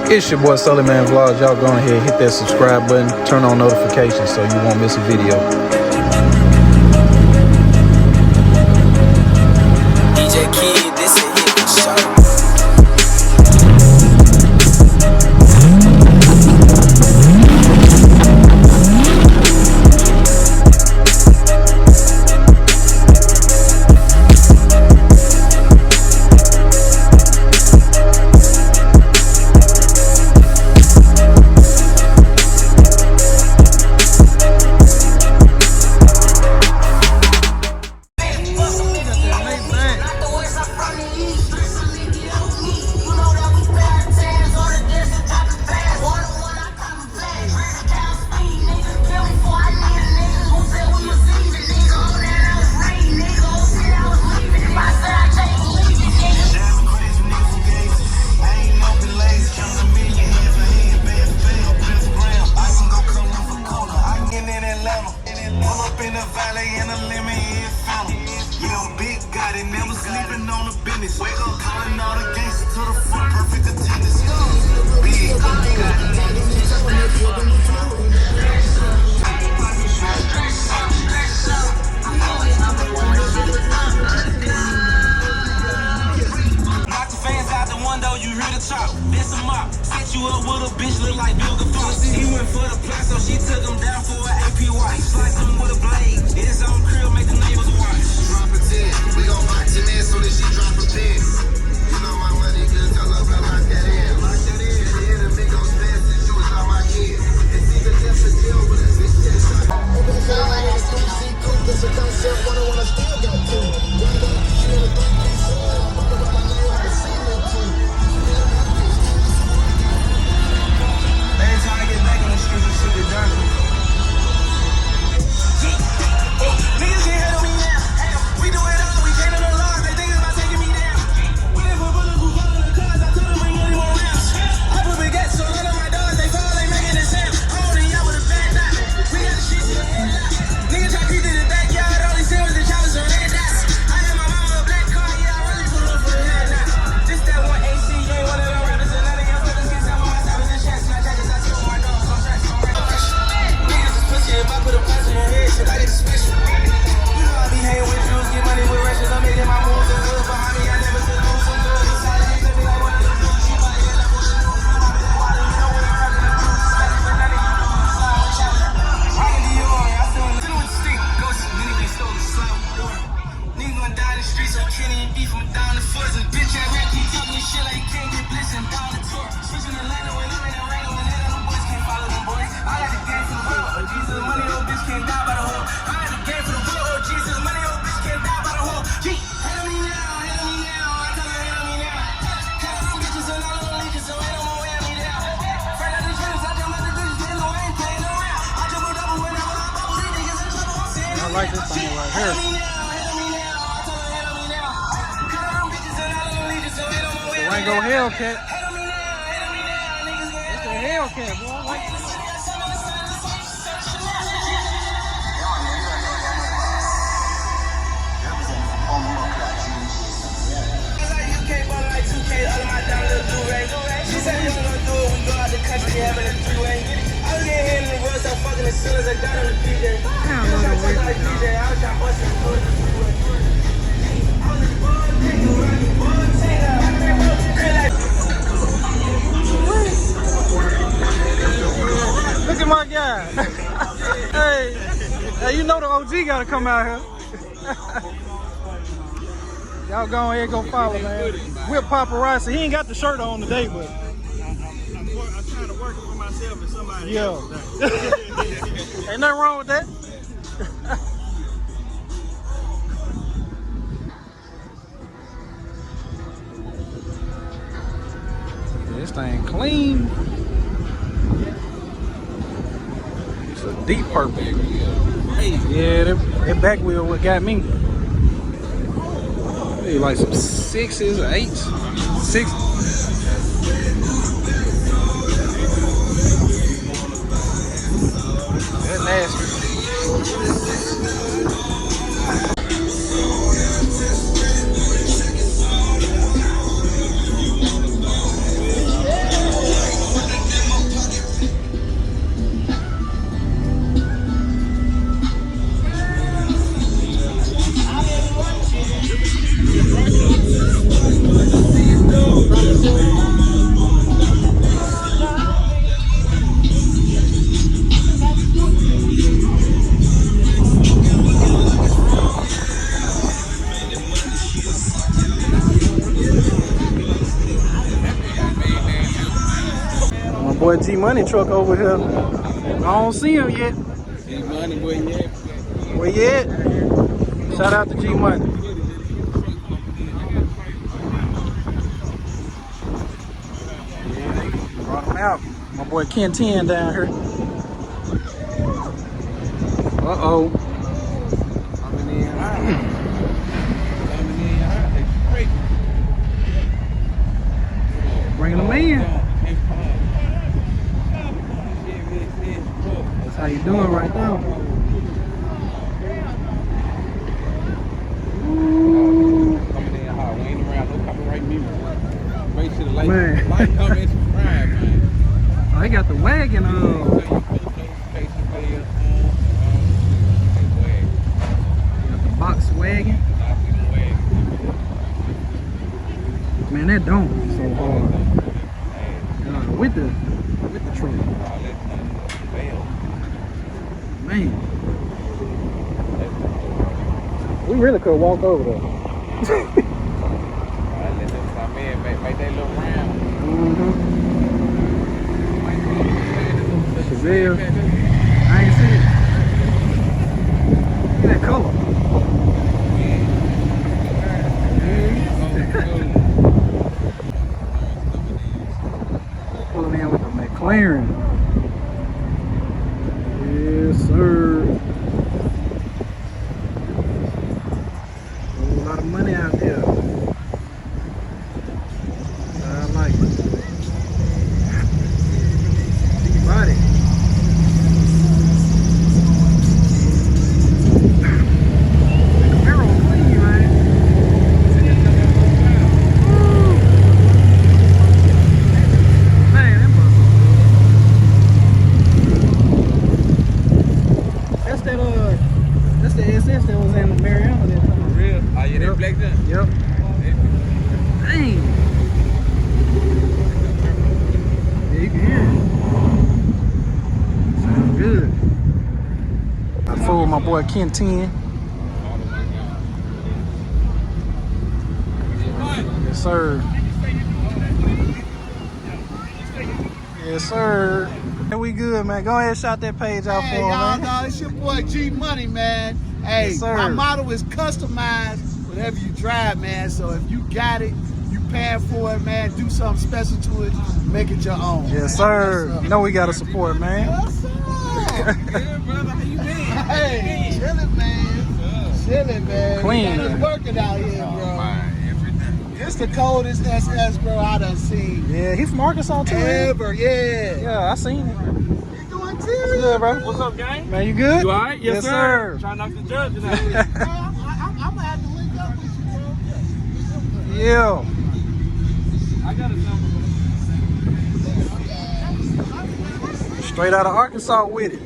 It's your boy Sully Man Vlogs. Y'all go ahead, hit that subscribe button, turn on notifications so you won't miss a video. DJ Kid, this is hit for show. He went for the plot, so she took him down for an APY. Slice him with a blade. It's on crib, make the neighbors watch. Drop a 10. We gon' watch him in soon as she drop a 10. You know my money good, tell her about lock that in. Lock that in. The enemy goes fast and shoot all my kids. It's either death or jail with a bitch that shot. Open the door, I got CNC Car. This a concept, one I still got to. Run up, she in a 3-piece sword. I'm up around my name like a ceiling too. Every time I get back in the streets, this shit get done. Niggas can't handle me now. We do it all, we can't do the laws. They think about taking me down. Waiting for bullets who fall in the cars. I told them bring any more rounds. I put baguettes, so none of my dogs, they fall, they making a sound. I'm holding y'all with a bad knot. We got the streets in the headlock. Niggas try to creep in the backyard, all these sales and choppers on red dots. I had my mama a black car, yeah, I really pull up for the head knot. This that one AC, you ain't one of them rappers, and none of y'all brothers can tell me my time is in chest. My jackets, I told my dogs, I'm trash, I'm right. Niggas is pussy, if I put a punch in your head, shit, I get special. You know I be hanging with Jews, get money with Russians, I'm making my moves and hood behind me, I never took moves from good. These side of me, like one of them dudes, she might head up on the news, you know when I'm rocking the juice, steady, but none of you know the slime with challenge. Rockin' Dior, I still in the street, ghost, niggas they stole the slime with water. Niggas gonna die in the streets, so I can't even beef from down the foot. This bitch ass rap keep talking this shit like he can't get blitzed and down the tour. Switching the lane when I'm in the rain, when none of them boys can't follow them boys. I got the game for the world, oh Jesus, money, old bitch can't die by the hole. I got the game for the world, oh Jesus, money, old bitch can't die by the hole. Gee, handle me now, I tell her handle me now. Call them bitches and all of them leeches, so ain't no more wearing me down. Friend of the dreams, I jump out the bitches, getting no ain't paying no round. I jump a double whenever I bubble, these niggas in trouble, I'm saying. I like this thing right here. I ain't go Hellcat. It's the Hellcat, boy. I like this. She said you gonna do it, we go out the country, having a three-way. I was getting hit in the road, so fucking as soon as I got on the DJ. I was trying to talk like DJ, I was trying to bust the foot. I was a bug, nigga, running, bug, singer. Look at my guy. Hey, you know the OG gotta come out here. Y'all go ahead, go follow, man. Whip paparazzi. He ain't got the shirt on today, but I'm trying to work it for myself and somebody else. Ain't nothing wrong with that. This thing clean. It's a deep purple. Yeah, that back wheel what got me. Maybe like some 6s or 8s. 6. That's nasty. boy G Money truck over here. I don't see him yet. G Money, where you at? Where you at? Shout out to G Money. Brought him out. My boy Ken 10 down here. Uh-oh. Coming in hot. Coming in hot. They straight. Bringing them in. That's how you doing right now. Coming in hot. We ain't around no copyright music. Wait till the light, Man. light come and subscribe, man. Oh, they got the wagon on. Got the box wagon. Man, that don't be so hard. With the truck. Man. We really could walk over there. Make that little round. Chevys. I ain't see it. Look at that color. Pulling in with the McLaren. Yes, sir. A lot of money out there. I like it. Gbody. Yep. Dang. Yeah, you can hear it. Sounds good. I fooled my boy Ken 10. Yes, sir. Yes, sir. Hey, we good, man. Go ahead and shout that page out for him, man. Y'all know it's your boy G Money, man. Hey, Yes, sir. my model is customized whatever you drive, man. So if you got it, you paying for it, man. Do something special to it, make it your own. Yes, sir. You know we gotta support, man. What's up? Good, brother. How you been? Hey, chillin', man. Chillin', man. Clean. We got us working out here, bro. Everything. It's the coldest SS, bro, I done seen. Yeah, he's from Arkansas too. man. Ever, yeah. Yeah, I seen it. You doing What's too? good, bro? What's up, gang? Man, you good? You alright? Yes, sir. Trying to knock the judge tonight. I'm gonna have to link up with you, bro. Yeah. I got a number. Straight out of Arkansas with it.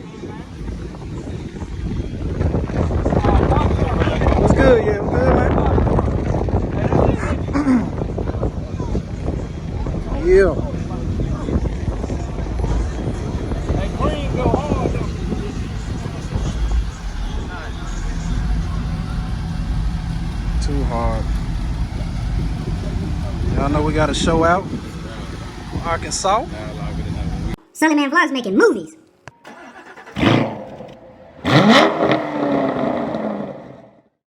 What's good? Yeah, what's good, man? Yeah. That green go hard though. Too hard. Y'all know we got a show out. Arkansas. Sully Man Vlogs making movies.